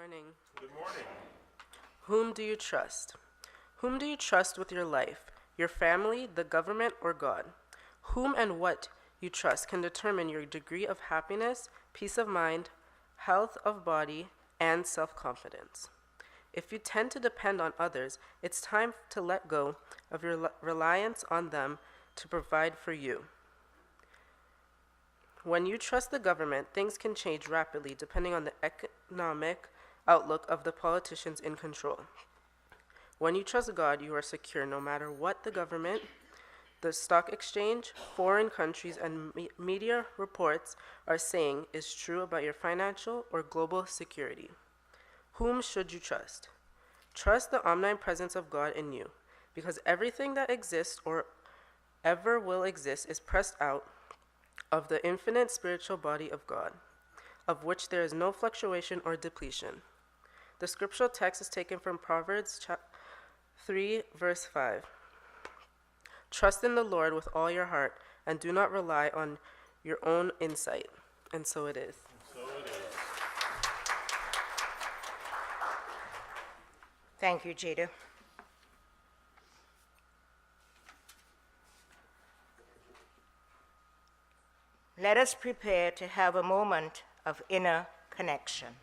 morning. Good morning. Whom do you trust? Whom do you trust with your life? Your family, the government, or God? Whom and what you trust can determine your degree of happiness, peace of mind, health of body, and self-confidence. If you tend to depend on others, it's time to let go of your reliance on them to provide for you. When you trust the government, things can change rapidly depending on the economic outlook of the politicians in control. When you trust God, you are secure no matter what the government, the stock exchange, foreign countries, and media reports are saying is true about your financial or global security. Whom should you trust? Trust the omnipresence of God in you, because everything that exists or ever will exist is pressed out of the infinite spiritual body of God, of which there is no fluctuation or depletion. The scriptural text is taken from Proverbs 3, verse 5. Trust in the Lord with all your heart, and do not rely on your own insight. And so it is. Thank you, Jada. Let us prepare to have a moment of inner connection.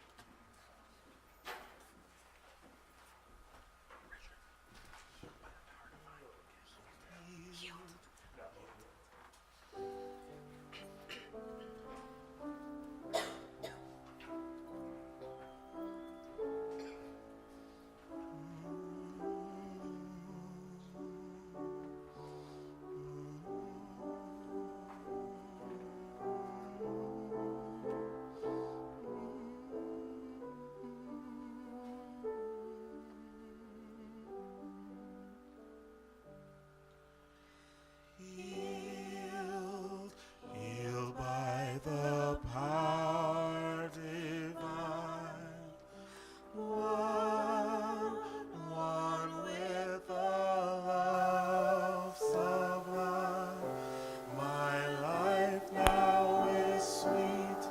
Healed by the power divine, one with the love sublime. My life now is sweet,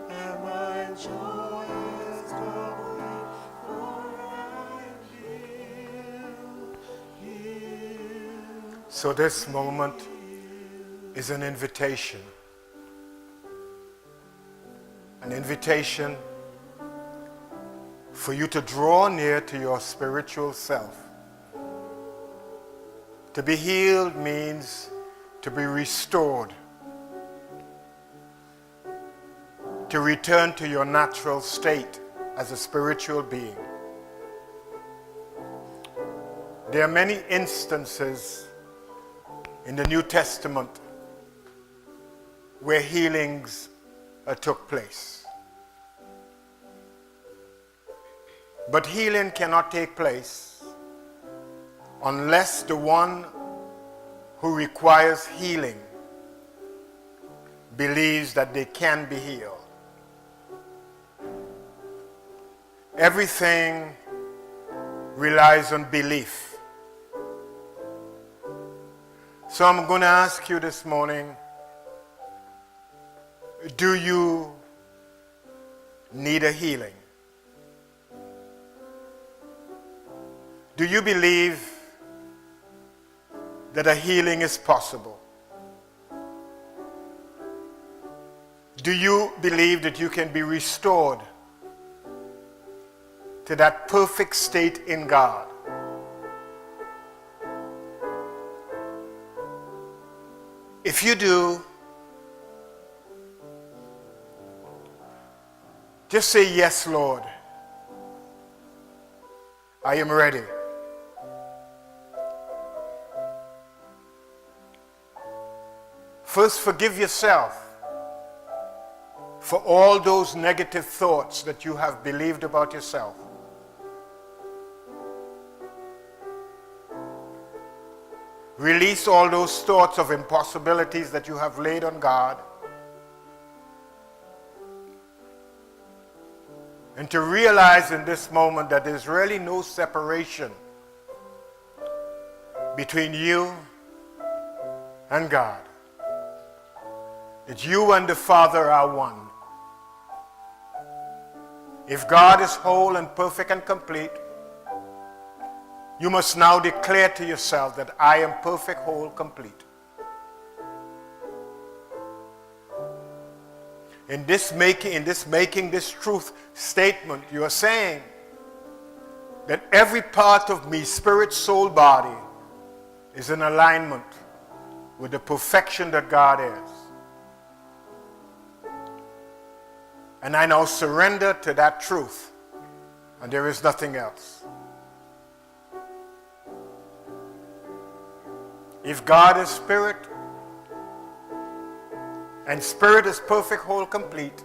and my joy is complete, for I'm healed. So this moment is an invitation for you to draw near to your spiritual self. To be healed means to be restored, to return to your natural state as a spiritual being. There are many instances in the New Testament where healings took place. But healing cannot take place unless the one who requires healing believes that they can be healed. Everything relies on belief. So I'm going to ask you this morning, do you need a healing? Do you believe that a healing is possible? Do you believe that you can be restored to that perfect state in God? If you do, just say, "Yes, Lord, I am ready." First, forgive yourself for all those negative thoughts that you have believed about yourself. Release all those thoughts of impossibilities that you have laid on God. And to realize in this moment that there's really no separation between you and God. That you and the Father are one. If God is whole and perfect and complete, you must now declare to yourself that I am perfect, whole, complete. In making this truth statement, you are saying that every part of me, spirit, soul, body, is in alignment with the perfection that God is. And I now surrender to that truth, and there is nothing else. If God is spirit, and spirit is perfect, whole, complete,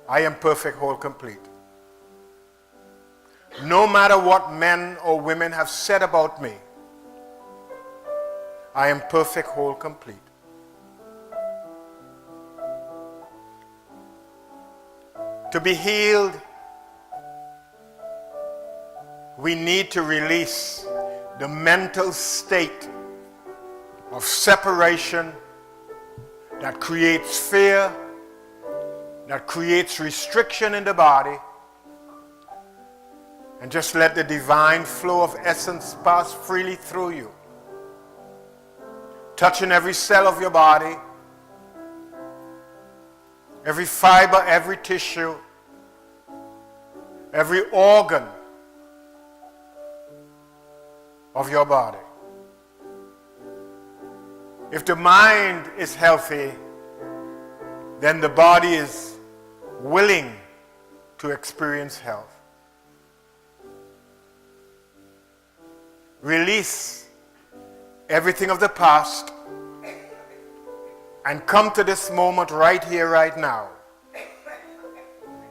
I am perfect, whole, complete. No matter what men or women have said about me, I am perfect, whole, complete. To be healed, we need to release the mental state of separation that creates fear, that creates restriction in the body, and just let the divine flow of essence pass freely through you, touching every cell of your body, every fiber, every tissue, every organ of your body. If the mind is healthy, then the body is willing to experience health. Release everything of the past and come to this moment right here, right now,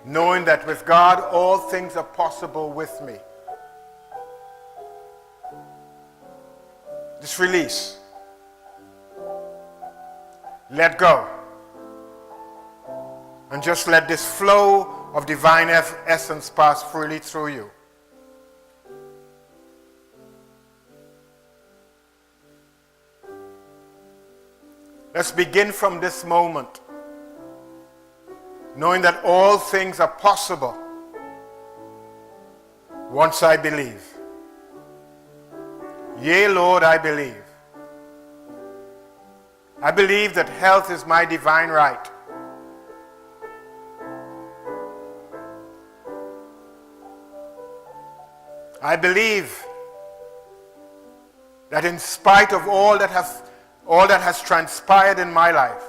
knowing that with God all things are possible with me. Just release. Let go. And just let this flow of divine essence pass freely through you. Let's begin from this moment, knowing that all things are possible once I believe. Yea, Lord, I believe. I believe that health is my divine right. I believe that in spite of all that has transpired in my life,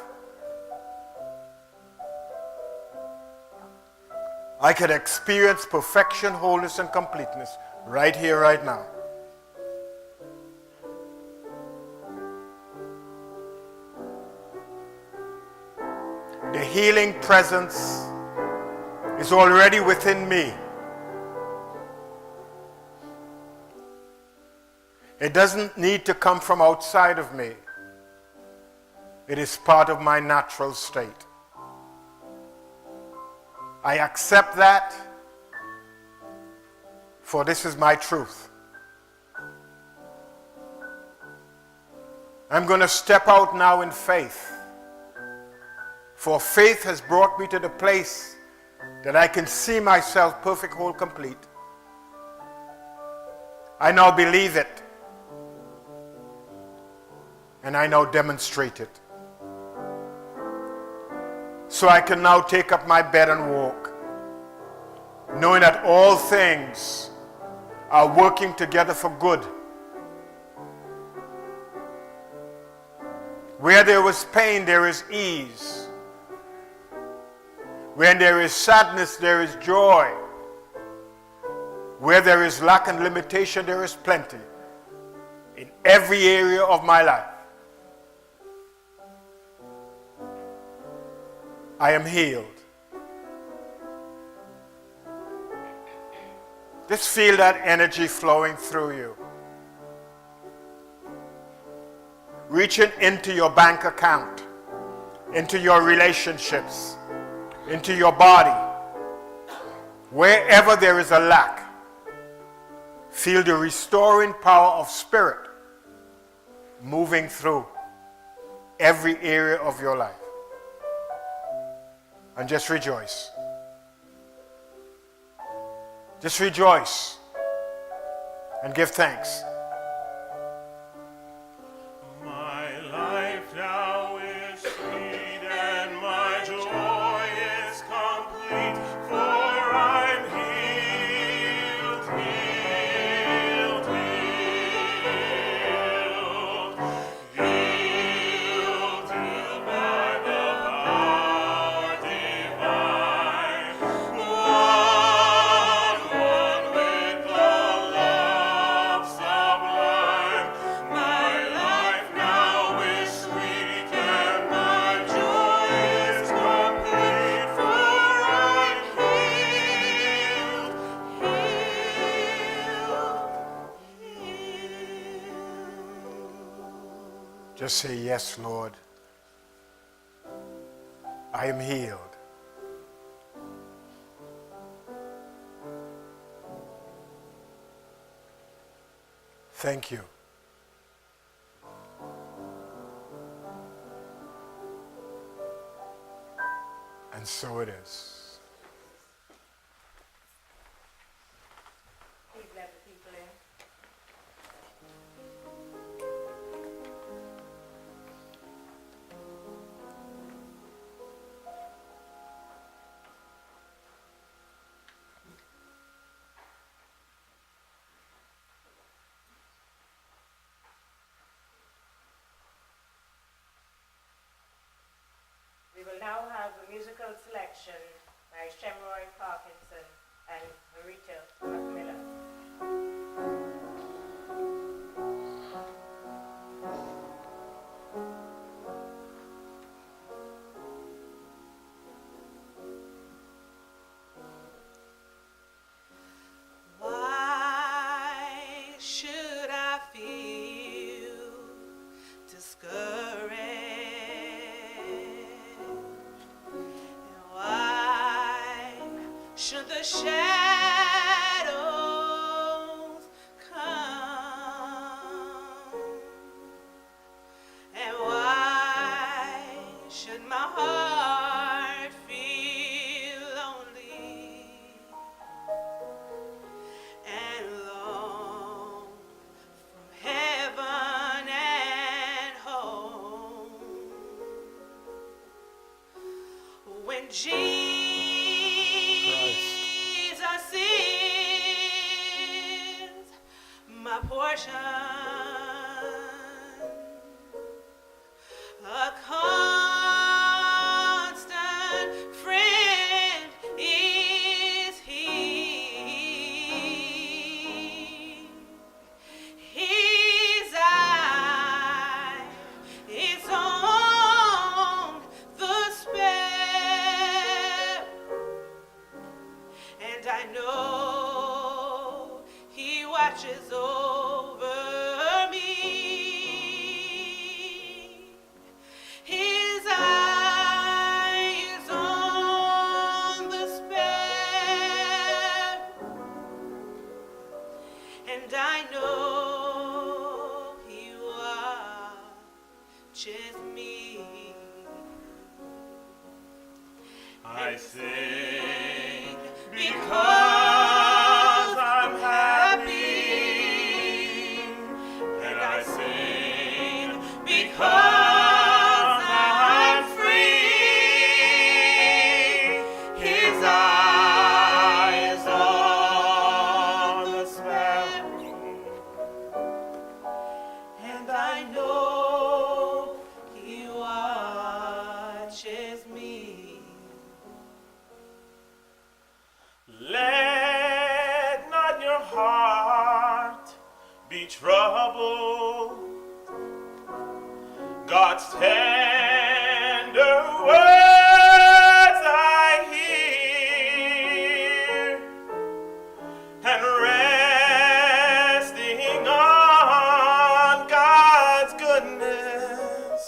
I could experience perfection, wholeness, and completeness right here, right now. The healing presence is already within me. It doesn't need to come from outside of me. It is part of my natural state. I accept that, for this is my truth. I'm going to step out now in faith, for faith has brought me to the place that I can see myself perfect, whole, complete. I now believe it, and I now demonstrate it. So I can now take up my bed and walk, knowing that all things are working together for good. Where there was pain, there is ease. When there is sadness, there is joy. Where there is lack and limitation, there is plenty. In every area of my life, I am healed. Just feel that energy flowing through you. Reaching into your bank account, into your relationships, into your body. Wherever there is a lack, feel the restoring power of spirit moving through every area of your life. And just rejoice. Just rejoice and give thanks. My life now is sweet and my joy is complete, for I'm healed, healed, healed, healed, healed by the power divine. One with the love sublime. My life now is sweet and my joy is complete, for I'm healed, healed. Just say, yes, Lord. I am healed. Thank you. And so it is. Please let the people in. We will now have a musical selection by Shemroy Parkinson and Verity Centre. Why should I feel discouraged? And why should the shadows come? And why should my heart feel lonely and long from heaven and home? When Jesus is my portion, a constant friend is He. His eye is on the sparrow, and I know He watches over me. His eye is on the sparrow, and I know He watches me. I sing because I'm happy, and I sing because I'm free. His eye is on the sparrow, And I know He watches me. Let not your heart be troubled. God's tender words I hear, and resting on God's goodness,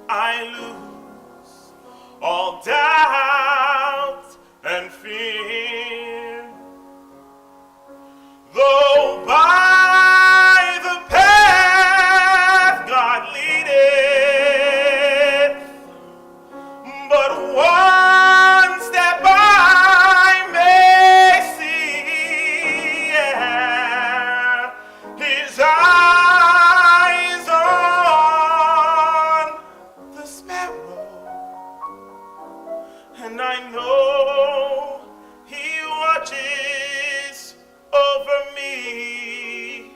I lose all doubt and fear. Though by the path God leadeth, but one step I may see, and I know He watches over me.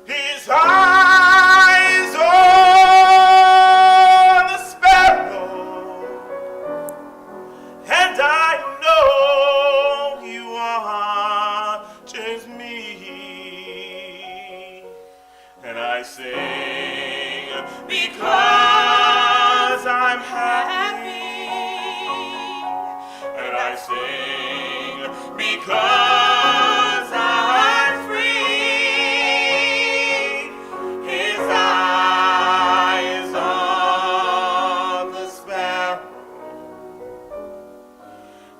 His eyes on the sparrow, and I know He watches me. And I sing because I'm happy, and I sing because I'm free. His eyes on the sparrow,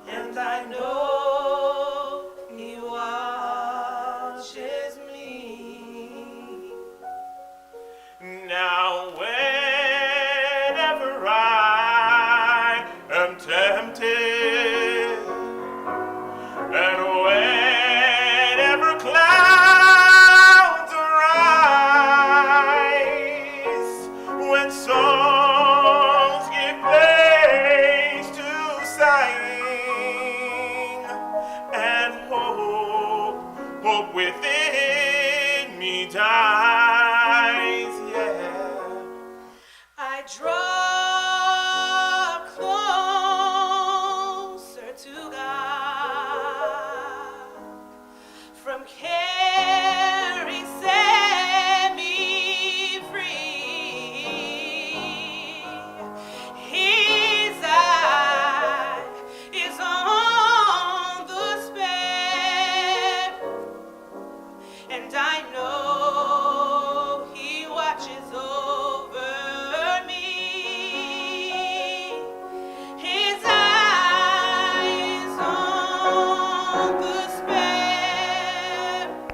And I know He watches me. now whenever I am tempted, and whenever clouds arise, when songs give place to sighing, and hope within me dies, yeah. I draw closer to God from caring set me free. His eye is on the sparrow, and I know He watches over me. His eye is on the sparrow,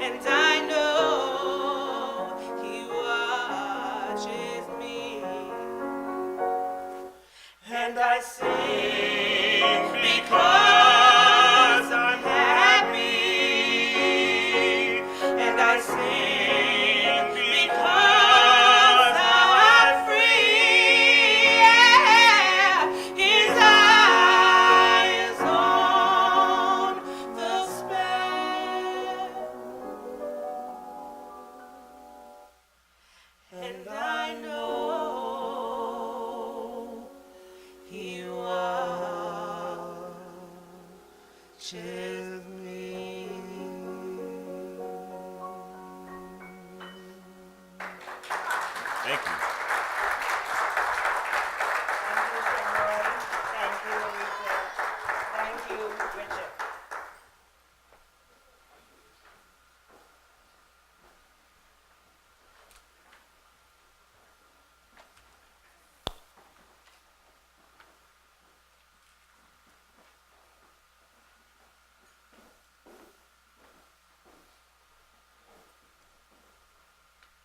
and I know He watches me. And I sing because I'm happy, and I sing because I'm free. Yeah. His eye is on the sparrow, and I know He watches me. Thank you. Thank you, Verity. Thank you, Richard.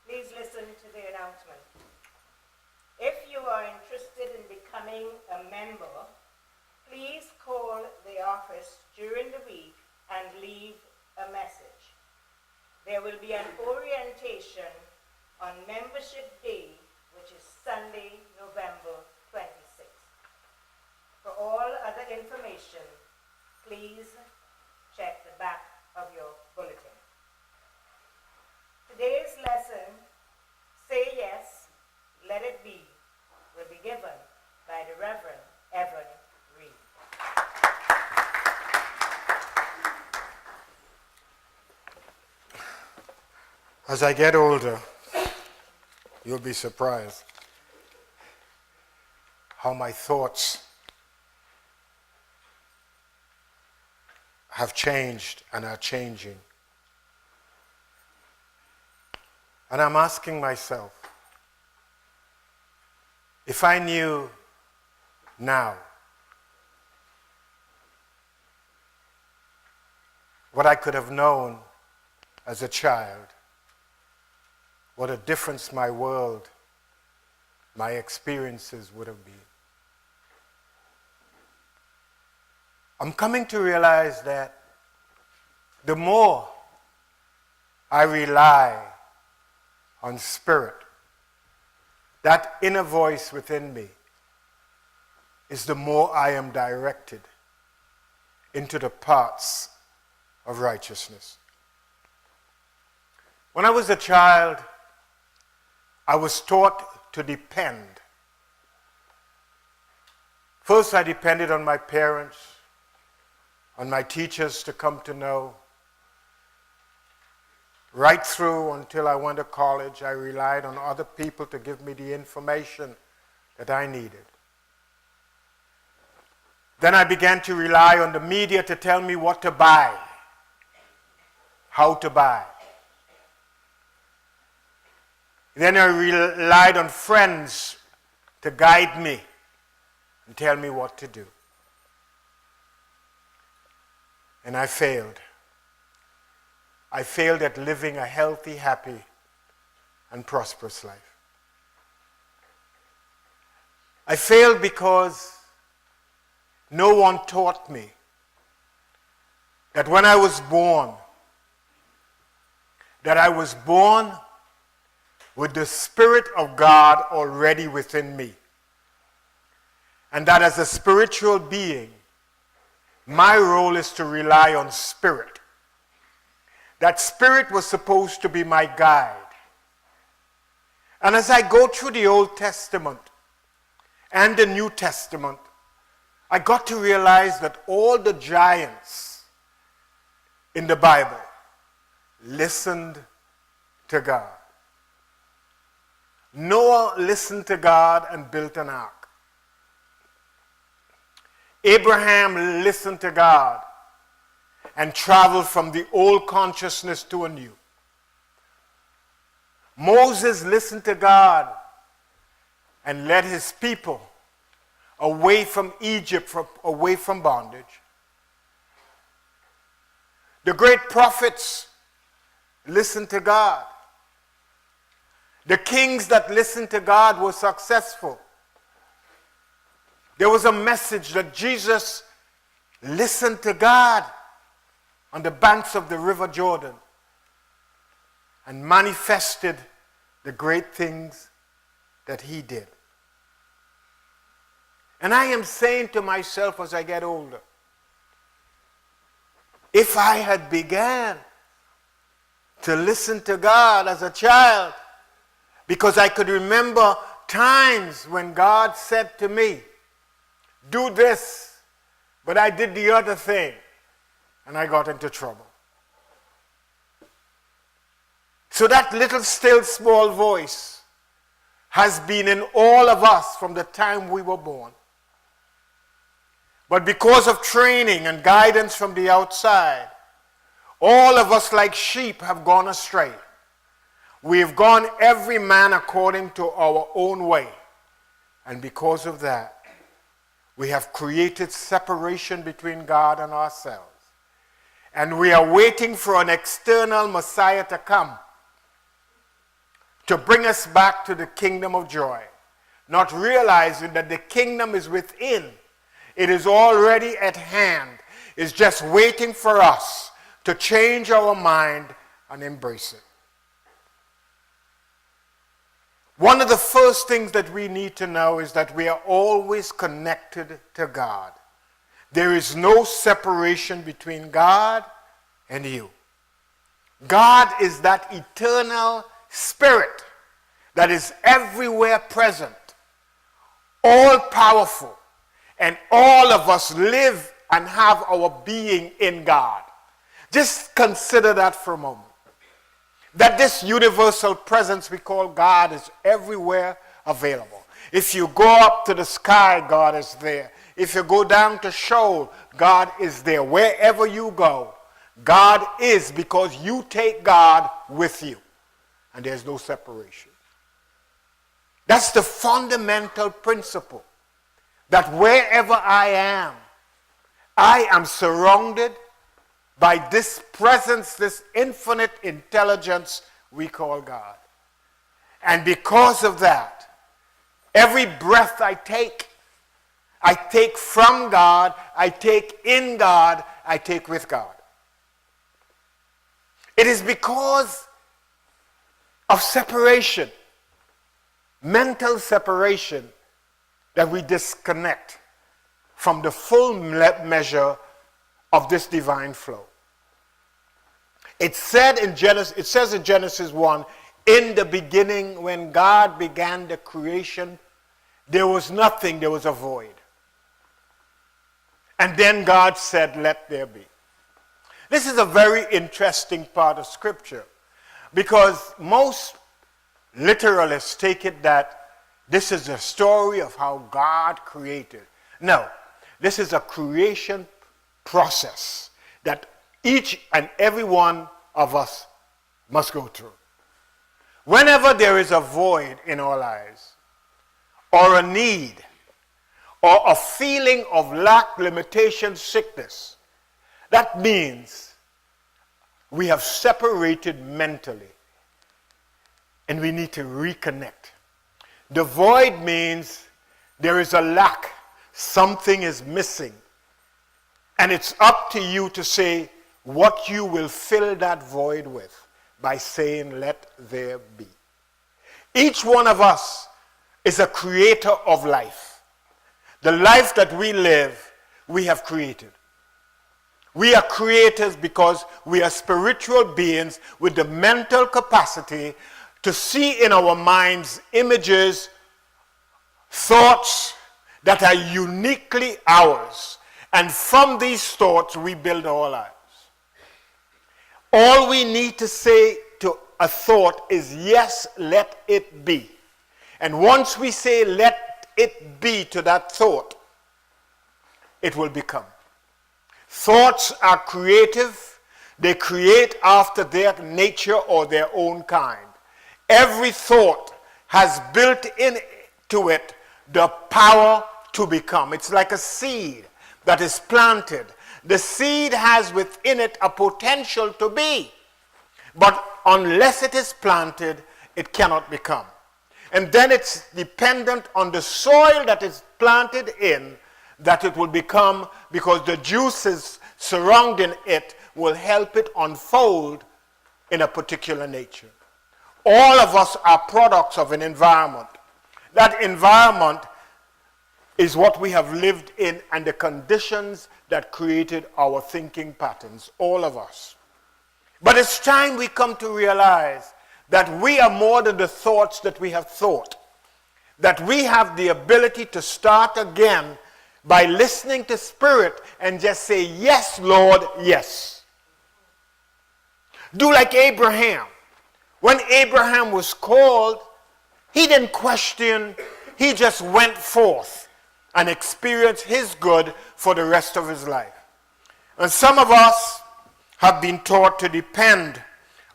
Please listen to the announcement. If you are interested in becoming a member, please call the office during the week and leave a message. There will be an orientation on Membership Day, which is Sunday, November 26th. For all other information, please check the back of your bulletin. Today's lesson, Say Yes, Let It Be, will be given by the Reverend Evan Reed. As I get older, you'll be surprised how my thoughts have changed and are changing. And I'm asking myself, if I knew now what I could have known as a child, what a difference my world, my experiences would have been. I'm coming to realize that the more I rely on spirit, that inner voice within me, is the more I am directed into the paths of righteousness. When I was a child, I was taught to depend. First, I depended on my parents, on my teachers to come to know. Right through until I went to college, I relied on other people to give me the information that I needed. Then I began to rely on the media to tell me what to buy, how to buy. Then I relied on friends to guide me and tell me what to do. And I failed. I failed at living a healthy, happy, and prosperous life. I failed because no one taught me that when I was born, that I was born with the Spirit of God already within me. And that as a spiritual being, my role is to rely on Spirit. That Spirit was supposed to be my guide. And as I go through the Old Testament and the New Testament, I got to realize that all the giants in the Bible listened to God. Noah listened to God and built an ark. Abraham listened to God and traveled from the old consciousness to a new. Moses listened to God and led his people away from Egypt, away from bondage. The great prophets listened to God. The kings that listened to God were successful. There was a message that Jesus listened to God on the banks of the river Jordan and manifested the great things that he did. And I am saying to myself as I get older, if I had began to listen to God as a child, because I could remember times when God said to me, do this, but I did the other thing, and I got into trouble. So that little still small voice has been in all of us from the time we were born. But because of training and guidance from the outside, all of us like sheep have gone astray. We have gone every man according to our own way. And because of that, we have created separation between God and ourselves. And we are waiting for an external Messiah to come to bring us back to the kingdom of joy, not realizing that the kingdom is within. It is already at hand. It's just waiting for us to change our mind and embrace it. One of the first things that we need to know is that we are always connected to God. There is no separation between God and you. God is that eternal Spirit that is everywhere present, all powerful, and all of us live and have our being in God. Just consider that for a moment. That this universal presence we call God is everywhere available. If you go up to the sky, God is there. If you go down to Sheol, God is there. Wherever you go, God is, because you take God with you. And there's no separation. That's the fundamental principle. That wherever I am surrounded by this presence, this infinite intelligence we call God. And because of that, every breath I take from God, I take in God, I take with God. It is because of separation, mental separation, that we disconnect from the full measure of this divine flow. It says in Genesis 1, in the beginning, when God began the creation, there was nothing, there was a void. And then God said, let there be. This is a very interesting part of Scripture, because most literalists take it that this is a story of how God created. No, this is a creation process that each and every one of us must go through. Whenever there is a void in our lives, or a need, or a feeling of lack, limitation, sickness, that means we have separated mentally and we need to reconnect. The void means there is a lack, something is missing, and it's up to you to say what you will fill that void with by saying, let there be. Each one of us is a creator of life. The life that we live, we have created. We are creators because we are spiritual beings with the mental capacity to see in our minds images, thoughts that are uniquely ours. And from these thoughts, we build our lives. All we need to say to a thought is, yes, let it be. And once we say, let it be to that thought, it will become. Thoughts are creative. They create after their nature or their own kind. Every thought has built into it the power to become. It's like a seed that is planted. The seed has within it a potential to be. But unless it is planted, it cannot become. And then it's dependent on the soil that is planted in that it will become, because the juices surrounding it will help it unfold in a particular nature. All of us are products of an environment. That environment is what we have lived in and the conditions that created our thinking patterns, all of us. But it's time we come to realize that we are more than the thoughts that we have thought. That we have the ability to start again by listening to Spirit and just say, yes, Lord, yes. Do like Abraham. When Abraham was called, he didn't question, he just went forth and experienced his good for the rest of his life. And some of us have been taught to depend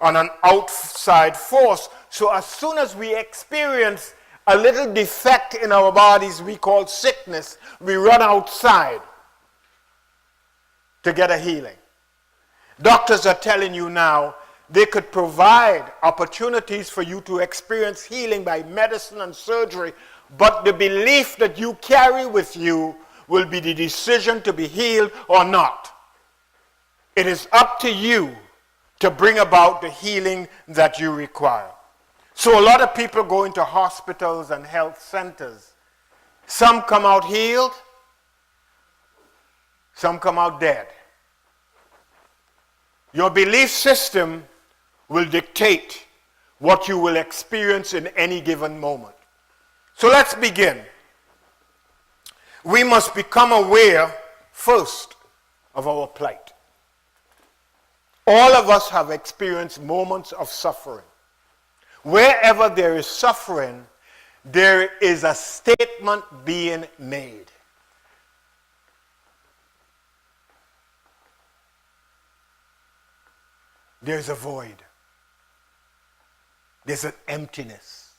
on an outside force. So as soon as we experience a little defect in our bodies we call sickness, we run outside to get a healing. Doctors are telling you now they could provide opportunities for you to experience healing by medicine and surgery, but the belief that you carry with you will be the decision to be healed or not. It is up to you to bring about the healing that you require. So a lot of people go into hospitals and health centers. Some come out healed, some come out dead. Your belief system will dictate what you will experience in any given moment. So let's begin. We must become aware first of our plight. All of us have experienced moments of suffering. Wherever there is suffering, there is a statement being made. There's a void. There's an emptiness.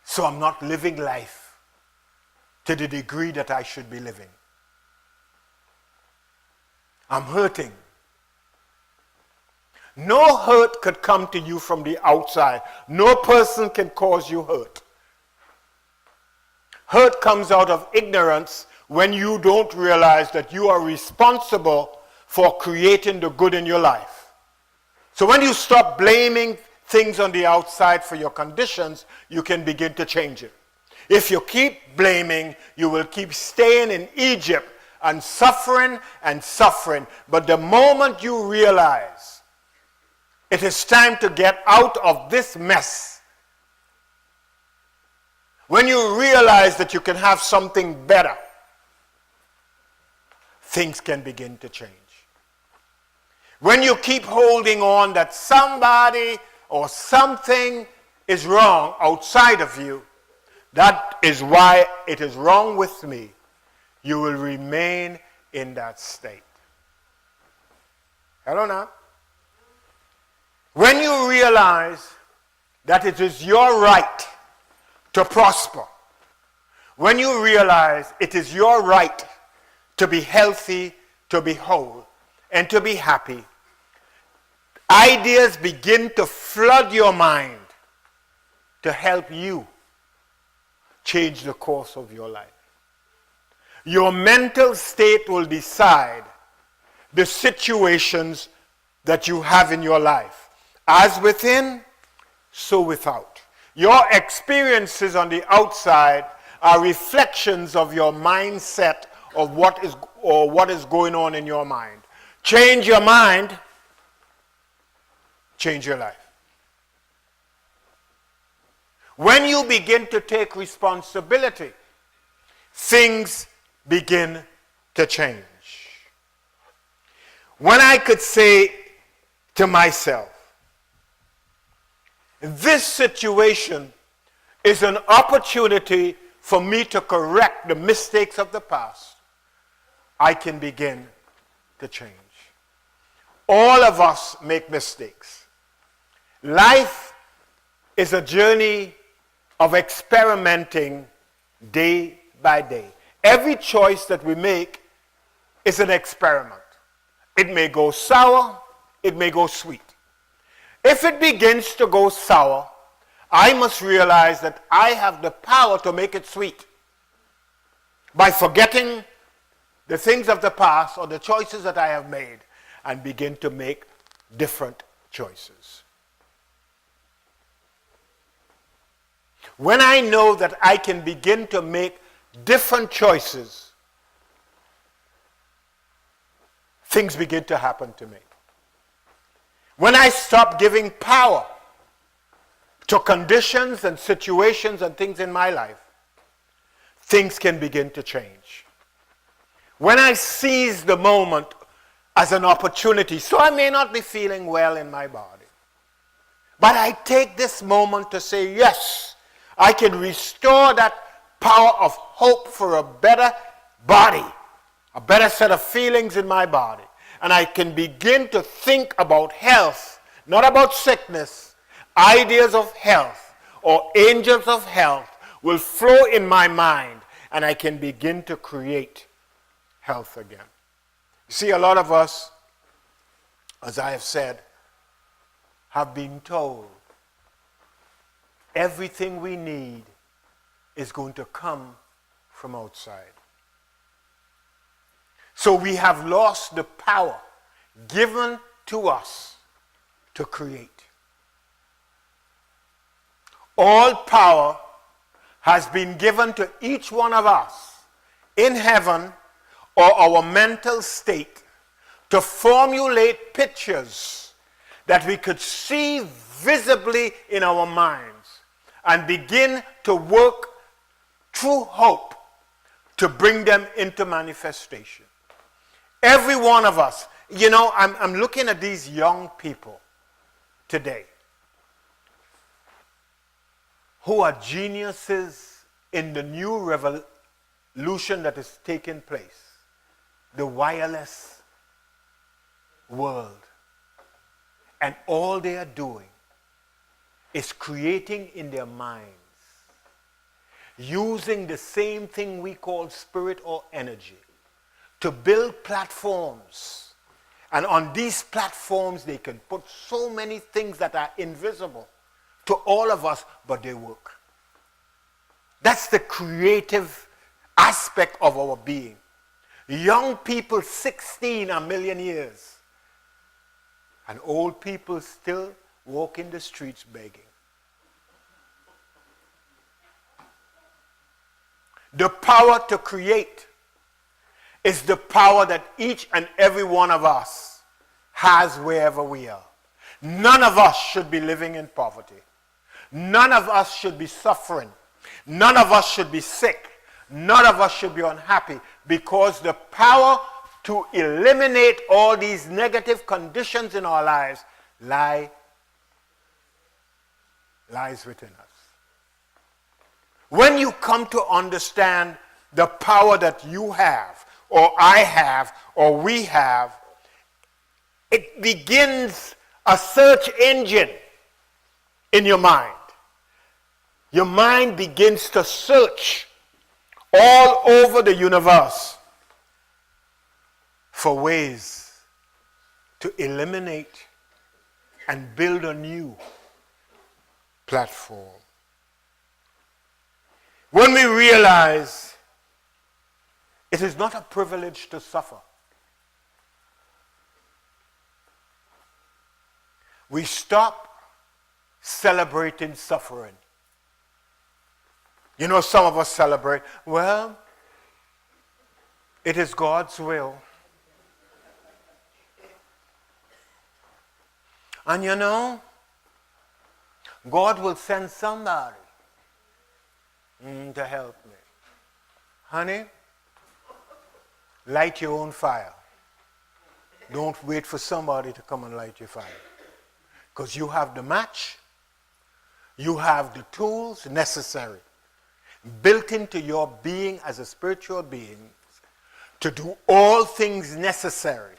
So I'm not living life to the degree that I should be living. I'm hurting. No hurt could come to you from the outside. No person can cause you hurt. Hurt comes out of ignorance when you don't realize that you are responsible for creating the good in your life. So when you stop blaming things on the outside for your conditions, you can begin to change it. If you keep blaming, you will keep staying in Egypt and suffering and suffering. But the moment you realize it is time to get out of this mess, when you realize that you can have something better, things can begin to change. When you keep holding on that somebody or something is wrong outside of you, that is why it is wrong with me, you will remain in that state. Hello now? When you realize that it is your right to prosper, when you realize it is your right to be healthy, to be whole, and to be happy, ideas begin to flood your mind to help you change the course of your life. Your mental state will decide the situations that you have in your life, as within, so without. Your experiences on the outside are reflections of your mindset of what is going on in your mind. Change your mind, change your life. When you begin to take responsibility, things begin to change. When I could say to myself, this situation is an opportunity for me to correct the mistakes of the past, I can begin to change. All of us make mistakes. Life is a journey of experimenting day by day. Every choice that we make is an experiment. It may go sour, it may go sweet. If it begins to go sour, I must realize that I have the power to make it sweet by forgetting the things of the past or the choices that I have made and begin to make different choices. When I know that I can begin to make different choices, things begin to happen to me. When I stop giving power to conditions and situations and things in my life, things can begin to change. When I seize the moment as an opportunity, so I may not be feeling well in my body, but I take this moment to say, yes, I can restore that power of hope for a better body, a better set of feelings in my body. And I can begin to think about health, not about sickness. Ideas of health or angels of health will flow in my mind, and I can begin to create health again. You see, a lot of us, as I have said, have been told everything we need is going to come from outside. So we have lost the power given to us to create. All power has been given to each one of us in heaven or our mental state to formulate pictures that we could see visibly in our minds and begin to work through hope to bring them into manifestation. Every one of us, you know, I'm looking at these young people today who are geniuses in the new revolution that is taking place, the wireless world. And all they are doing is creating in their minds, using the same thing we call spirit or energy, to build platforms. And on these platforms, they can put so many things that are invisible to all of us, but they work. That's the creative aspect of our being. Young people, 16 a million years. And old people still walk in the streets begging. The power to create is the power that each and every one of us has wherever we are. None of us should be living in poverty. None of us should be suffering. None of us should be sick. None of us should be unhappy, because the power to eliminate all these negative conditions in our lives lies within us. When you come to understand the power that you have, or I have, or we have, it begins a search engine in your mind. Your mind begins to search all over the universe for ways to eliminate and build a new platform. When we realize it is not a privilege to suffer, we stop celebrating suffering. You know, some of us celebrate, well, it is God's will. And you know, God will send somebody to help me. Honey, light your own fire. Don't wait for somebody to come and light your fire. Because you have the match, you have the tools necessary, built into your being as a spiritual being, to do all things necessary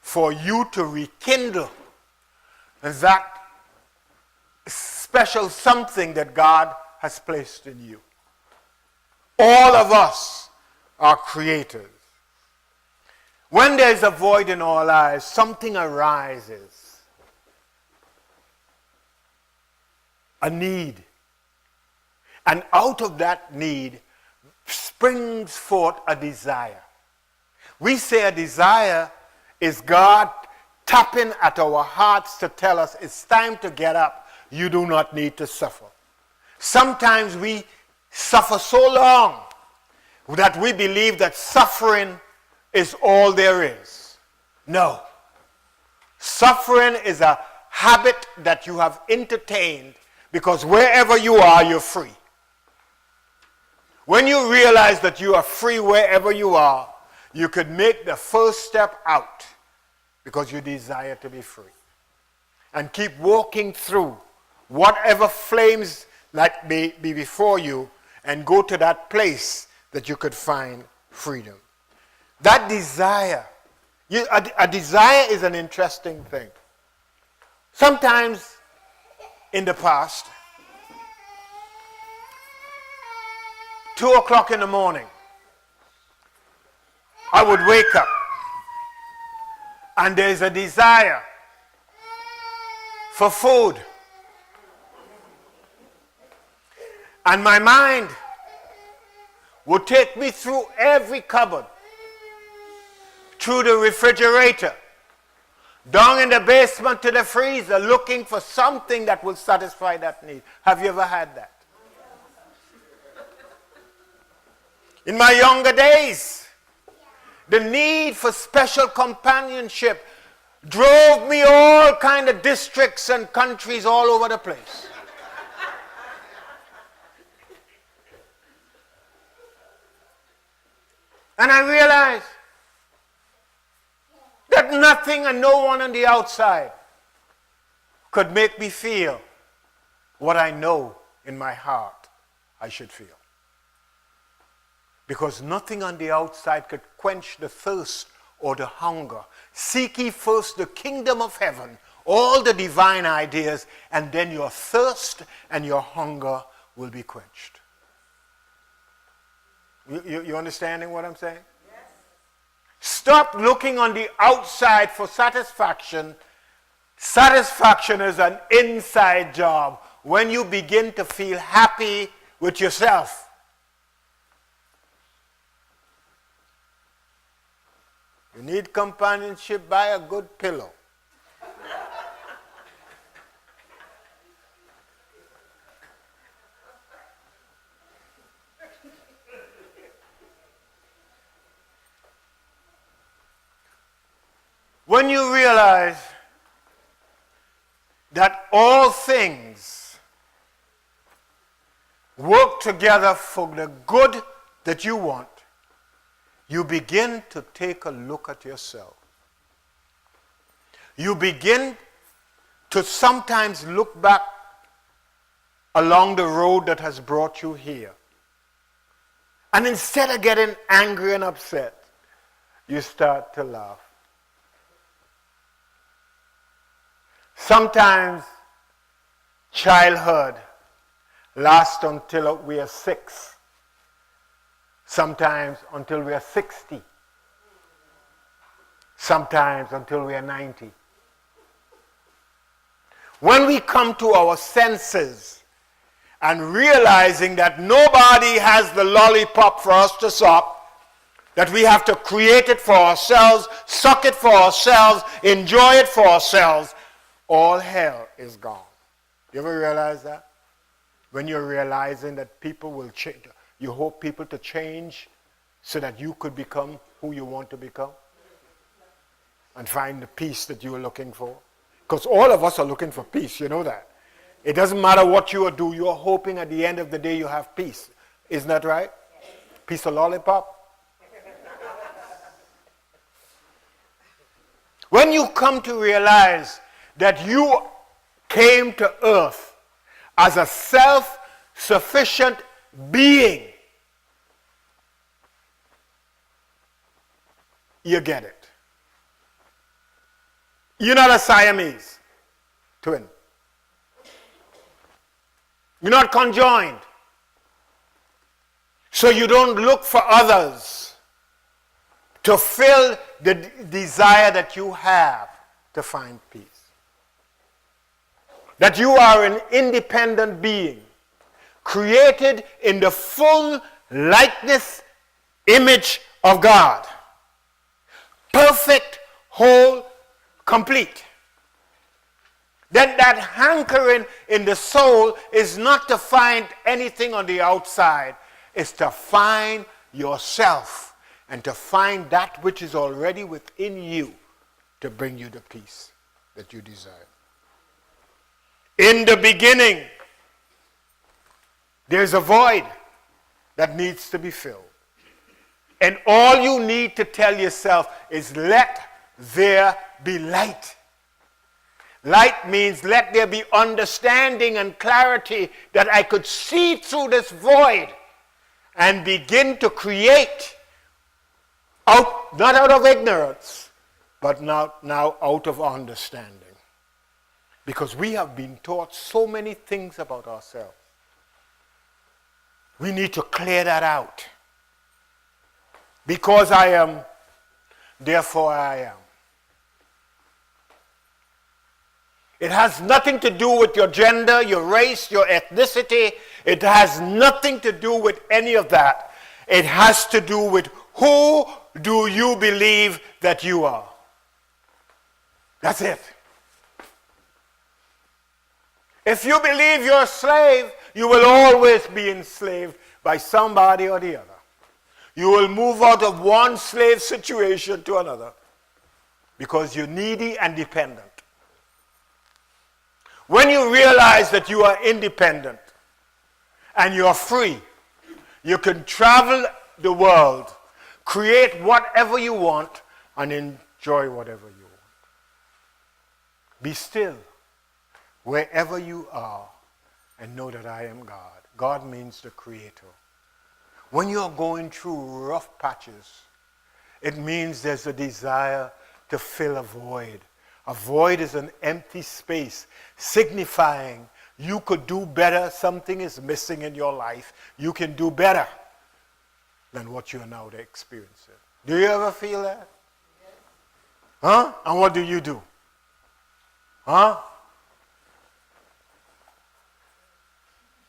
for you to rekindle that special something that God has placed in you. All of us are creators. When there's a void in our lives, something arises. A need. And out of that need springs forth a desire. We say a desire is God tapping at our hearts to tell us it's time to get up. You do not need to suffer. Sometimes we suffer so long that we believe that suffering is all there is. No. Suffering is a habit that you have entertained, because wherever you are, you're free. When you realize that you are free wherever you are, you could make the first step out, because you desire to be free. And keep walking through whatever flames that may be before you, and go to that place that you could find freedom. That desire, a desire is an interesting thing. Sometimes in the past, 2 o'clock in the morning, I would wake up and there's a desire for food. And my mind would take me through every cupboard, through the refrigerator, down in the basement to the freezer, looking for something that will satisfy that need. Have you ever had that? In my younger days, the need for special companionship drove me all kind of districts and countries all over the place. And I realized that nothing and no one on the outside could make me feel what I know in my heart I should feel. Because nothing on the outside could quench the thirst or the hunger. Seek ye first the kingdom of heaven, all the divine ideas, and then your thirst and your hunger will be quenched. You understanding what I'm saying? Yes. Stop looking on the outside for satisfaction. Satisfaction is an inside job. When you begin to feel happy with yourself, you need companionship, buy a good pillow. When you realize that all things work together for the good that you want, you begin to take a look at yourself. You begin to sometimes look back along the road that has brought you here. And instead of getting angry and upset, you start to laugh. Sometimes childhood lasts until we are 6. Sometimes until we are 60. Sometimes until we are 90. When we come to our senses and realizing that nobody has the lollipop for us to suck, that we have to create it for ourselves, suck it for ourselves, enjoy it for ourselves, all hell is gone. You ever realize that? When you're realizing that people will change, you hope people to change so that you could become who you want to become and find the peace that you are looking for. Because all of us are looking for peace, you know that. It doesn't matter what you do, you're hoping at the end of the day you have peace. Isn't that right? Piece of lollipop? When you come to realize that you came to earth as a self-sufficient being, you get it. You're not a Siamese twin. You're not conjoined. So you don't look for others to fill the desire that you have to find peace. That you are an independent being, created in the full likeness, image of God. Perfect, whole, complete. Then that hankering in the soul is not to find anything on the outside. It's to find yourself and to find that which is already within you to bring you the peace that you desire. In the beginning, there's a void that needs to be filled. And all you need to tell yourself is, let there be light. Light means let there be understanding and clarity that I could see through this void and begin to create not out of ignorance, but now out of understanding. Because we have been taught so many things about ourselves. We need to clear that out. Because I am, therefore I am. It has nothing to do with your gender, your race, your ethnicity. It has nothing to do with any of that. It has to do with who do you believe that you are. That's it. If you believe you're a slave, you will always be enslaved by somebody or the other. You will move out of one slave situation to another because you're needy and dependent. When you realize that you are independent and you're free, you can travel the world, create whatever you want, and enjoy whatever you want. Be still wherever you are and know that I am God. God means the Creator. When you're going through rough patches, it means there's a desire to fill a void. A void is an empty space, signifying you could do better. Something is missing in your life. You can do better than what you are now experiencing. Do you ever feel that? Yes. Huh? And what do you do? Huh?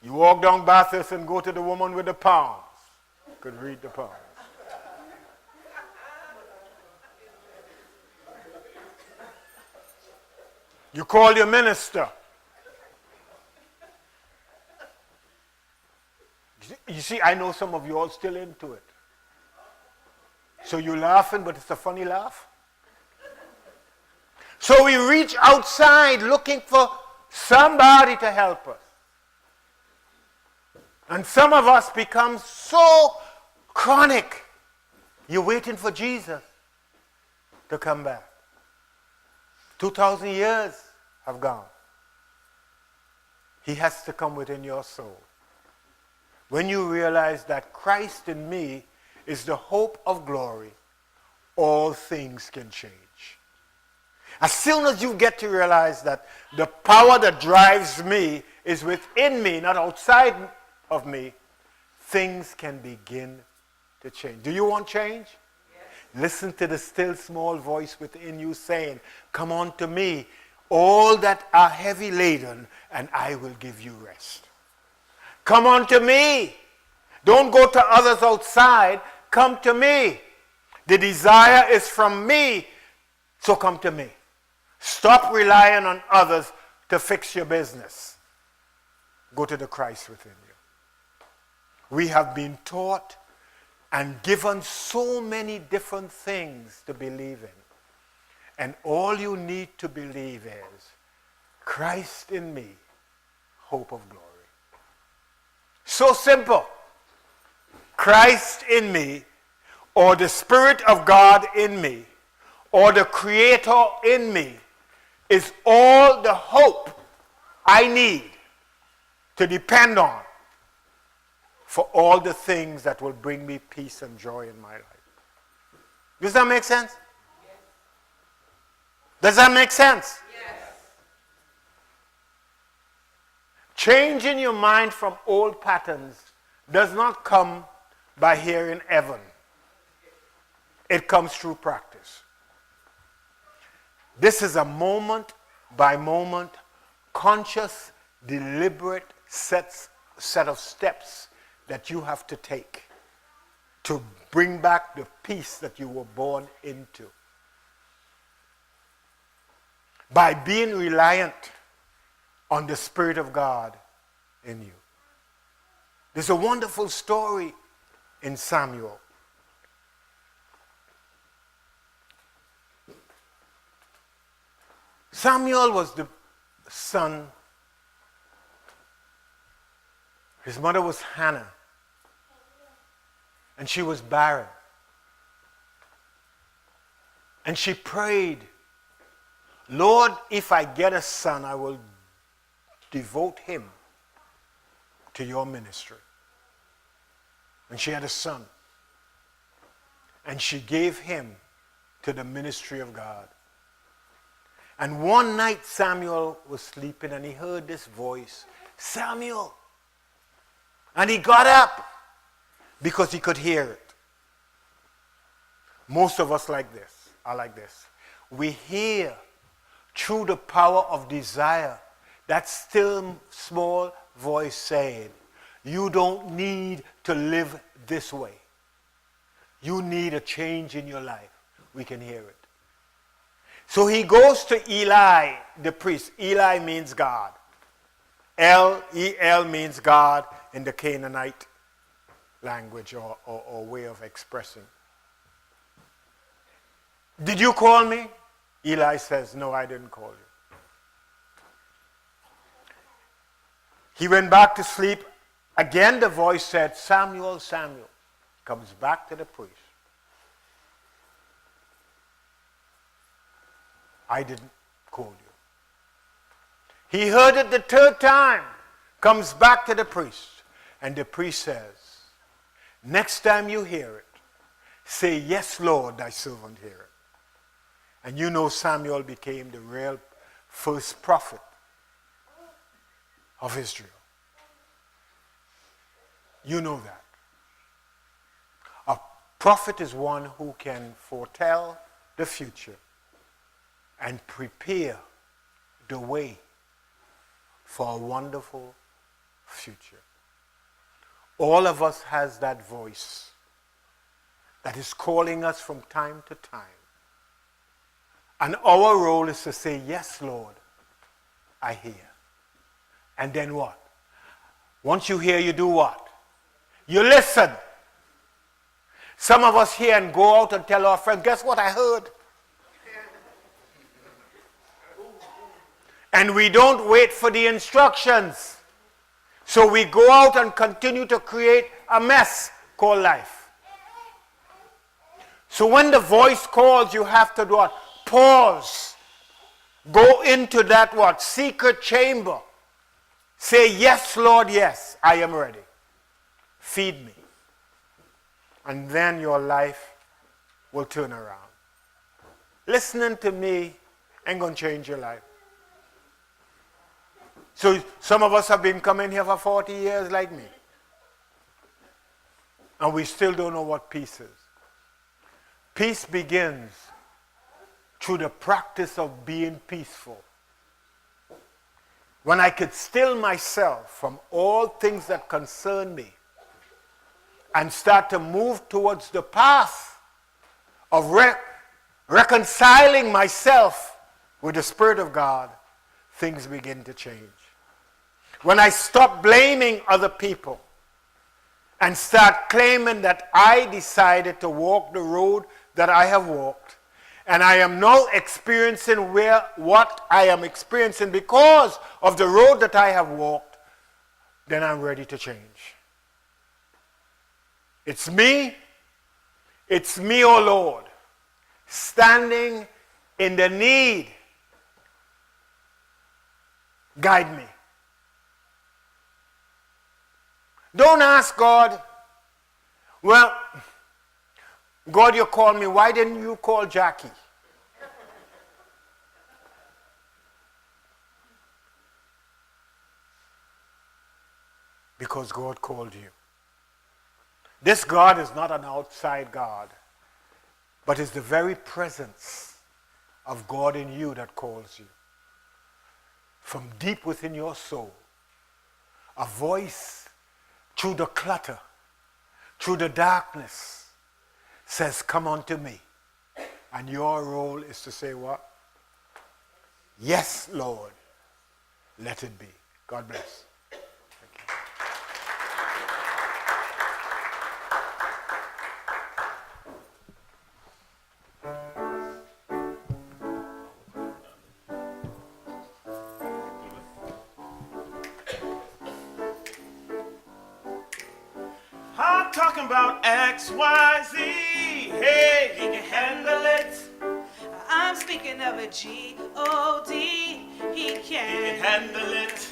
You walk down Bathurst and go to the woman with the palms. You could read the palms. You call your minister. You see, I know some of you all still into it. So you're laughing, but it's a funny laugh. So we reach outside looking for somebody to help us. And some of us become so chronic. You're waiting for Jesus to come back. 2,000 years have gone. He has to come within your soul. When you realize that Christ in me is the hope of glory, all things can change. As soon as you get to realize that the power that drives me is within me, not outside of me, things can begin to change. Do you want change? Yes. Listen to the still small voice within you saying, come on to me, all that are heavy laden, and I will give you rest. Come on to me. Don't go to others outside. Come to me. The desire is from me, so come to me. Stop relying on others to fix your business. Go to the Christ within you. We have been taught and given so many different things to believe in. And all you need to believe is Christ in me, hope of glory. So simple. Christ in me, or the Spirit of God in me, or the Creator in me, is all the hope I need to depend on for all the things that will bring me peace and joy in my life. Does that make sense? Yes. Does that make sense? Yes. Changing your mind from old patterns does not come by hearing Evan. It comes through practice. This is a moment by moment, conscious, deliberate set of steps that you have to take to bring back the peace that you were born into. By being reliant on the Spirit of God in you. There's a wonderful story in Samuel. Samuel was the son. His mother was Hannah. And she was barren. And she prayed, Lord, if I get a son, I will devote him to your ministry. And she had a son. And she gave him to the ministry of God. And one night Samuel was sleeping and he heard this voice, Samuel. And he got up because he could hear it. Most of us are like this. We hear through the power of desire that still small voice saying, you don't need to live this way. You need a change in your life. We can hear it. So he goes to Eli, the priest. Eli means God. El means God in the Canaanite language or way of expressing. Did you call me? Eli says, no, I didn't call you. He went back to sleep. Again the voice said, Samuel, Samuel. Comes back to the priest. I didn't call you. He heard it the third time. Comes back to the priest. And the priest says, next time you hear it, say, yes, Lord, thy servant hear it. And you know Samuel became the real first prophet of Israel. You know that. A prophet is one who can foretell the future and prepare the way for a wonderful future. All of us has that voice that is calling us from time to time. And our role is to say, yes, Lord, I hear. And then what? Once you hear, you do what? You listen. Some of us hear and go out and tell our friends, guess what I heard? And we don't wait for the instructions. So we go out and continue to create a mess called life. So when the voice calls, you have to do what? Pause. Go into that what? Secret chamber. Say, yes, Lord, yes, I am ready. Feed me. And then your life will turn around. Listening to me ain't going to change your life. So some of us have been coming here for 40 years like me. And we still don't know what peace is. Peace begins through the practice of being peaceful. When I could still myself from all things that concern me and start to move towards the path of reconciling myself with the Spirit of God, things begin to change. When I stop blaming other people and start claiming that I decided to walk the road that I have walked, and I am now experiencing what I am experiencing because of the road that I have walked, then I'm ready to change. It's me, oh Lord, standing in the need. Guide me. Don't ask God, well, God, you called me. Why didn't you call Jackie? Because God called you. This God is not an outside God, but is the very presence of God in you that calls you. From deep within your soul, a voice through the clutter, through the darkness, says, come unto me. And your role is to say what? Yes, Lord. Let it be. God bless. Thank you. I'm talking about XYZ. Hey, he can handle it. I'm speaking of a G-O-D. He He can can. handle it.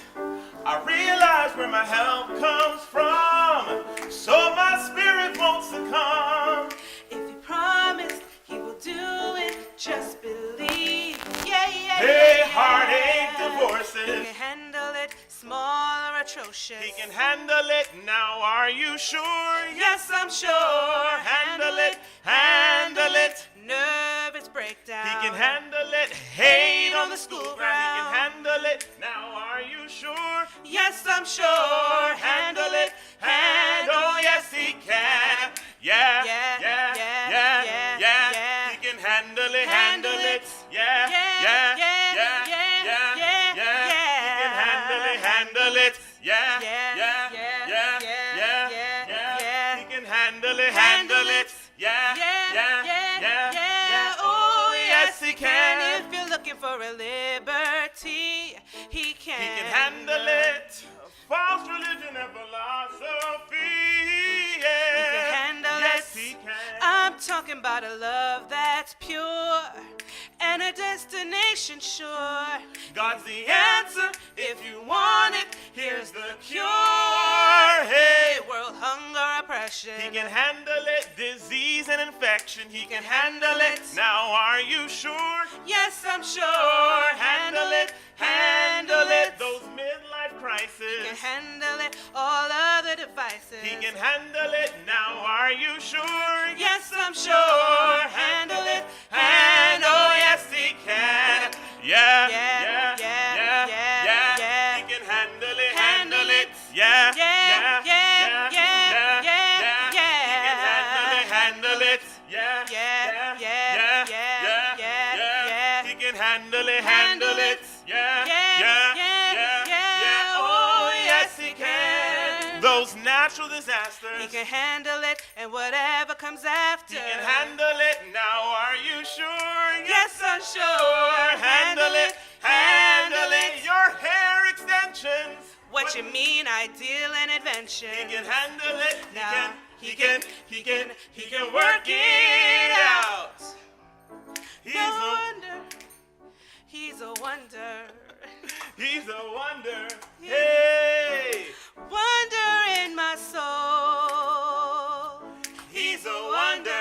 I realize where my help comes from, so my spirit won't succumb. If he promised, he will do it. Just believe. Yeah, yeah, Hey, yeah, heartache, yeah. divorces. He can handle it, small or atrocious. He can handle it. Now, are you sure? Yes, I'm sure. Handle it. Handle it. Nervous breakdown. He can handle it. Hate on the school ground. He can handle it. Now, are you sure? Yes, I'm sure. Handle it. Oh, yes, he can. Yeah. Yeah, Yeah. yeah, Yeah. yeah, Yeah. yeah. He can handle it. Handle Handle it. it. Yeah. Yeah, Yeah. yeah, Yeah. yeah, Yeah. yeah, Yeah. He can handle it. Handle it. Yeah. Yeah, Yeah. yeah, Yeah. yeah, Yeah. yeah, yeah. He can handle it. Handle Handle it. it. Yeah. Yeah, Yeah. yeah, Yeah. yeah. Oh, yes, he can. can. If you're looking for a liberty, he can. He can handle it. False religion and philosophy. Yeah. He can handle yes, it. he can. I'm talking about a love that's pure and a destination sure. God's the answer. If you want it, here's the cure. Hey. World hunger, oppression. He can handle it. Disease and infection. He can handle it. Now, are you sure? Yes, I'm sure. Handle it. Handle it. Those midlife crises. He can handle it. All other devices. He can handle it. Now, are you sure? Yes, I'm sure. Handle it. And oh, yes, he can. Yeah. Yeah, yeah, yeah, yeah. He can handle it. Handle Handle it. it. Yeah. Yeah, yeah, yeah, yeah, He can handle it. Handle it. Yeah. Yeah, yeah, yeah. He can handle it. Handle it. Yeah. Yeah. Oh, yes, he can. Those natural disasters. He can handle it and whatever comes after. He can handle it. Now, are you sure? Yes, I'm sure. Handle it. Handle it. ideal and adventure. He can handle it. Now, He can work it out. He's no a wonder. He's a wonder. He's a wonder. Hey, Wonder in my soul. he's a wonder.